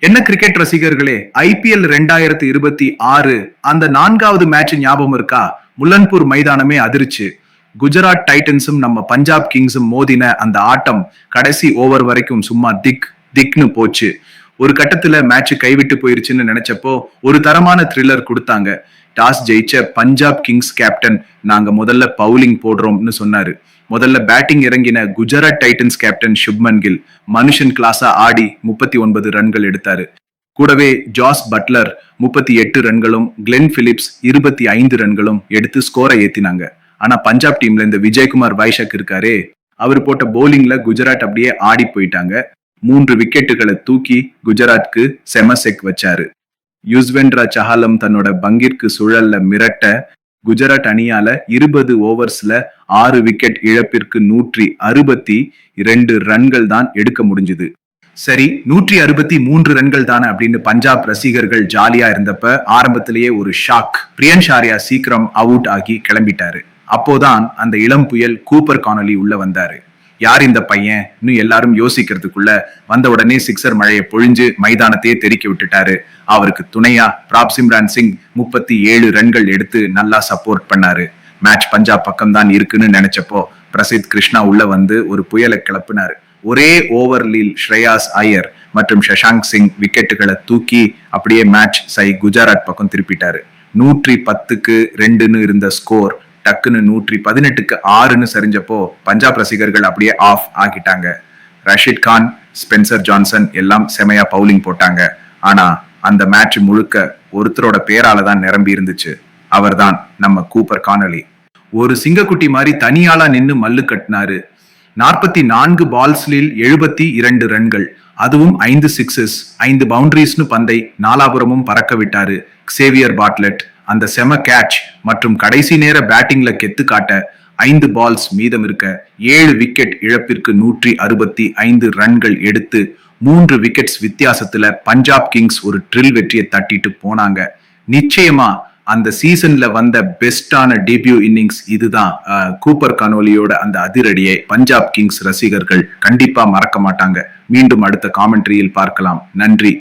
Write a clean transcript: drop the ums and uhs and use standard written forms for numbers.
என்ன கிரிக்கெட் ரசிகர்களே, ஐபிஎல் 2026 அந்த 4வது மேட்ச் ஞாபகம் இருக்கா? முல்லன்பூர் மைதானமே அதிர்ச்சு. குஜராத் டைட்டன்ஸும் நம்ம பஞ்சாப் கிங்ஸும் மோதின அந்த ஆட்டம் கடைசி ஓவர் வரைக்கும் சும்மா திக்னு போச்சு. ஒரு கட்டத்துல மேட்ச் கைவிட்டு போயிருச்சுன்னு நினைச்சப்போ ஒரு தரமான த்ரில்லர் கொடுத்தாங்க. டாஸ் ஜெயிச்ச பஞ்சாப் கிங்ஸ் கேப்டன் நாங்க முதல்ல பவுலிங் போடுறோம்னு சொன்னாரு. முதல்ல பேட்டிங் இறங்கின குஜராத் டைட்டன்ஸ் கேப்டன் சுப்மன் கில் மனுஷன் கிளாஸா ஆடி 39 ரன்கள் எடுத்தாரு. கூடவே ஜாஸ் பட்லர் 38 ரன்களும் கிளென் பிலிப்ஸ் 25 ரன்களும் எடுத்து ஸ்கோரை ஏத்தினாங்க. ஆனா பஞ்சாப் டீம்ல இந்த விஜயகுமார் வைஷாக் இருக்காரே, அவர் போட்ட போலிங்ல குஜராத் அப்படியே ஆடி போயிட்டாங்க. 3 விக்கெட்டுகளை தூக்கி குஜராத்க்கு செமசெக் வச்சாரு. யுஸ்வேந்திரா சஹாலம் தன்னோட பங்கிற்கு சுழல்ல மிரட்ட குஜராத் அணியால 20 ஓவர்ஸ்ல 6 விக்கெட் இழப்பிற்கு 162 ரன்கள் தான் எடுக்க முடிஞ்சது. சரி, 163 ரன்கள் தானே அப்படின்னு பஞ்சாப் ரசிகர்கள் ஜாலியா இருந்தப்ப ஆரம்பத்திலேயே ஒரு ஷாக். பிரியன் ஷாரியா சீக்கிரம் அவுட் ஆகி கிளம்பிட்டாரு. அப்போதான் அந்த இளம் புயல் கூப்பர் கானலி உள்ள வந்தாரு. யார் இந்த பையன் இன்னும் எல்லாரும் யோசிக்கிறதுக்குள்ள வந்த உடனே சிக்ஸர் மழையை பொழிஞ்சு மைதானத்தையே தெறிக்க விட்டுட்டாரு. அவருக்கு துணையா பிராப்சிம்ரான் சிங் 37 ரன்கள் எடுத்து நல்லா சப்போர்ட் பண்ணாரு. மேட்ச் பஞ்சாப் பக்கம் தான் இருக்குன்னு நினைச்சப்போ பிரசித் கிருஷ்ணா உள்ள வந்து ஒரு புயலை கிளப்பினாரு. ஒரே ஓவரில் ஸ்ரேயாஸ் ஐயர் மற்றும் சஷாங்க் சிங் விக்கெட்டுகளை தூக்கி அப்படியே மேட்ச் குஜராத் பக்கம் திருப்பிட்டாரு. 110க்கு 2ன்னு இருந்த ஸ்கோர் டக்குன்னு 118க்கு 6ன்னு சரிஞ்சப்போ பஞ்சாப் ரசிகர்கள் அப்படியே ஆஃப் ஆகிட்டாங்க. ரஷீத் கான், ஸ்பென்சர் ஜான்சன் எல்லாம் செமையா பவுலிங் போட்டாங்க. ஆனா அந்த மேட்ச் முழுக்க ஒருத்தரோட பேரால தான் நிரம்பி இருந்துச்சு. அவர்தான் நம்ம கூப்பர் கானலி. ஒரு சிங்கக்குட்டி மாதிரி தனியாளா நின்னு மல்லு கட்டினாரு. 44 பால்ஸ்லில் 72 ரன்கள், அதுவும் 5 சிக்ஸஸ் 5 பவுண்டரிஸ்னு பந்தை நாலாபுரமும் பறக்க விட்டாரு. சேவியர் பாட்லெட் அந்த செம கேட்ச் மற்றும் கடைசி நேர பேட்டிங்ல கெத்து காட்ட 5 பால்ஸ் மீதம் இருக்க 7 விக்கெட் இழப்பிற்கு 165 ரன்கள் எடுத்து 3 விக்கெட்ஸ் வித்தியாசத்துல பஞ்சாப் கிங்ஸ் ஒரு ட்ரில் வெற்றியை தட்டிட்டு போனாங்க. நிச்சயமா அந்த சீசன்ல வந்த பெஸ்டான டெபியூ இன்னிங்ஸ் இதுதான். கூப்பர் கானோலியோட அந்த அதிரடியை பஞ்சாப் கிங்ஸ் ரசிகர்கள் கண்டிப்பா மறக்க மாட்டாங்க. மீண்டும் அடுத்த காமெண்ட்ரியில் பார்க்கலாம். நன்றி.